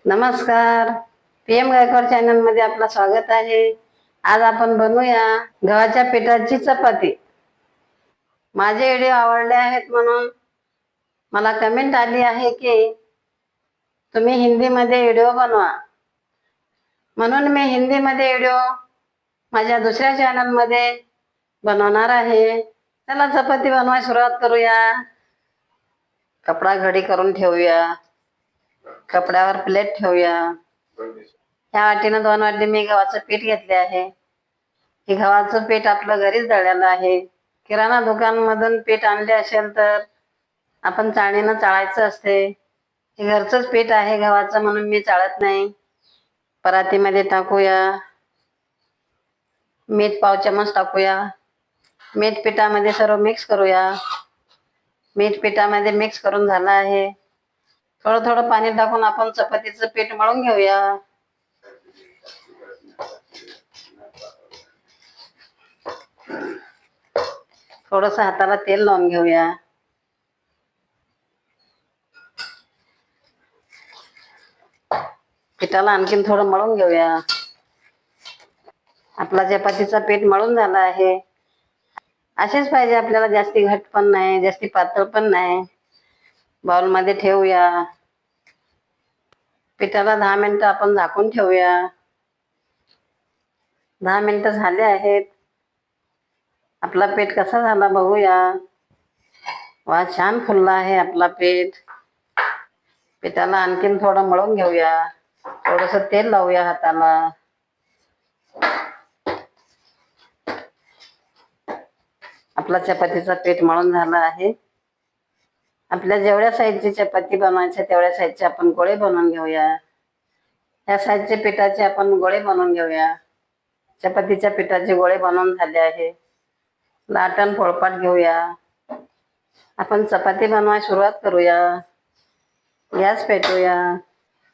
नमस्कार. PM Gaikwad channel मध्ये आपलं स्वागत आहे. आज आपण बनवूया गव्हाच्या पिठाची चपाती. माझे व्हिडिओ आवडले आहेत म्हणून मला कमेंट आली आहे की तुम्ही हिंदीमध्ये व्हिडिओ बनवा, म्हणून मी हिंदीमध्ये व्हिडिओ माझ्या दुसऱ्या चॅनल मध्ये बनवणार आहे. चला चपाती बनवायला सुरुवात करूया. कपडा घडी करून ठेवूया. कपड्यावर प्लेट ठेवूया. ह्या वाटीनं 2 वाटी मी गव्हाचं पीठ घेतले आहे. हे गव्हाचं पीठ आपलं घरीच दळलेलं आहे. किराणा दुकानमधून पीठ आणले असेल तर आपण चाळणीनं चाळायचं असते. हे घरचंच पीठ आहे गव्हाचं म्हणून मी चाळत नाही. परातीमध्ये टाकूया. मीठ 1/2 चमच टाकूया. मीठ पिठामध्ये सर्व मिक्स करूया. मीठ पिठामध्ये मिक्स करून झालं आहे. थोडं थोडं पाणी टाकून आपण चपातीचं पीठ मळून घेऊया. थोडंसं हाताला तेल लावून घेऊया. पिठाला आणखीन थोडं मळून घेऊया. आपला चपातीचं पीठ मळून झाला आहे. असेच पाहिजे आपल्याला, जास्ती घट्ट पण नाही, जास्ती पातळ पण नाही. बाउलमध्ये ठेवूया. पिठाला 10 मिनिटं आपण झाकून ठेवूया. 10 मिनिटं झाले आहेत. आपला पीठ कसा झाला बघूया. वा, छान फुलला आहे आपला पीठ. पिठाला आणखीन थोडं मळून घेऊया. थोडंसं तेल लावूया हाताला. आपला चपातीचं पीठ मळून झालं आहे. आपल्या जेवढ्या साईजची चपाती बनवायची तेवढ्या साईजचे आपण गोळे बनवून घेऊया. ह्या साईजचे पिठाचे आपण गोळे बनवून घेऊया. चपातीच्या पिठाचे गोळे बनवून झाले आहे. लाटण पोळपाट घेऊया. आपण चपाती बनवायला सुरुवात करूया. गॅस पेटवूया.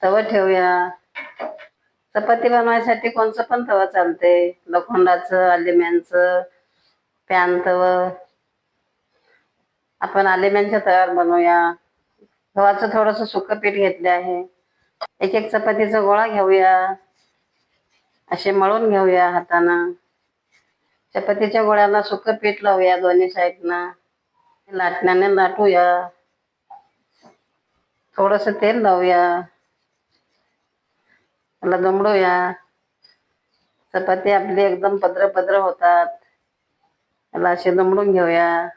तवा ठेवूया. चपाती बनवायसाठी कोणचं पण तवा चालते, लोखंडाचं, अल्युमिनियमचं, पॅन तवं. आपण अल्युमिनियमच्या तव्यावर बनवूया. गव्हाचं थोडंसं सुकं पीठ घेतले आहे. एक एक चपातीचा गोळा घेऊया. असे मळून घेऊया हातानं. चपातीच्या गोळ्याला सुकं पीठ लावूया दोन्ही साईडनं. लाटण्याने लाटूया. थोडंसं तेल लावूया. त्याला दमडूया. चपाती आपली एकदम पदर पदर होतात. त्याला असे दमडून घेऊया.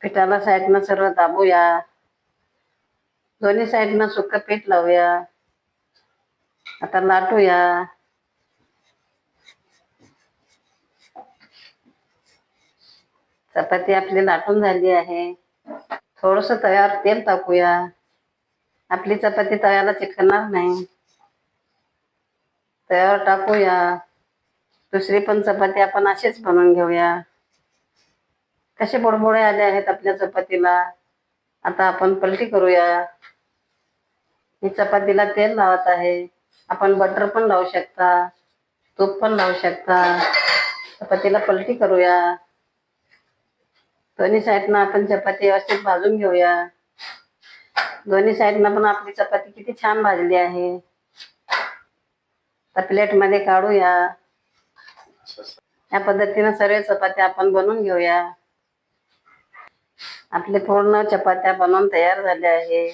पिठाला साईडनं सर्व दाबूया. दोन्ही साईडनं सुकं पीठ लावूया. आता लाटूया. चपाती आपली लाटून झाली आहे. थोडंसं तव्यावर तेल टाकूया. आपली चपाती तव्याला चिकटणार नाही. तव्यावर टाकूया. दुसरी पण चपाती आपण अशीच बनवून घेऊया. कसे बुडबुडे आले आहेत आपल्या चपातीला. आता आपण पलटी करूया. मी चपातीला तेल लावत आहे. आपण बटर पण लावू शकता, तूप पण लावू शकता. चपातीला पलटी करूया. दोन्ही साईडनं आपण चपाती व्यवस्थित भाजून घेऊया. दोन्ही साईडनं पण आपली चपाती किती छान भाजली आहे. तर प्लेटमध्ये काढूया. या पद्धतीनं सर्व चपात्या आपण बनवून घेऊया. आपले पूर्ण चपात्या बनवून तयार झाल्या आहे.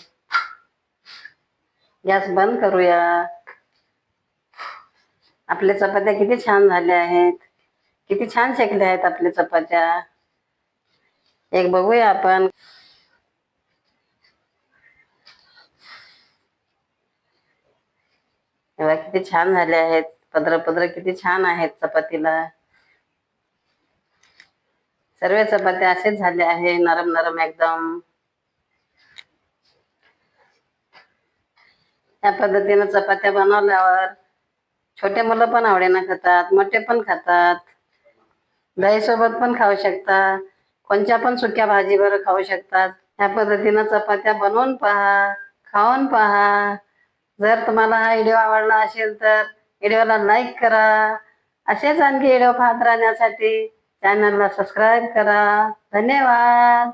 गॅस बंद करूया. आपल्या चपात्या किती छान झाल्या आहेत. किती छान शेकल्या आहेत आपल्या चपात्या. एक बघूया आपण. तेव्हा किती छान झाले आहेत. पदर पदर किती छान आहेत चपातीला. सर्व चपात्या असेच झाले आहे, नरम नरम एकदम. या पद्धतीनं चपात्या बनवल्यावर छोटे मुलं पण आवडीनं खातात, मोठे पण खातात. दही सोबत पण खाऊ शकतात. कोणत्या पण सुक्या भाजीवर खाऊ शकतात. या पद्धतीनं चपात्या बनवून पहा, खाऊन पहा. जर तुम्हाला हा व्हिडिओ आवडला असेल तर व्हिडिओला लाईक करा. असेच आणखी व्हिडिओ पाहत राहण्यासाठी चॅनलला सबस्क्राईब करा. धन्यवाद.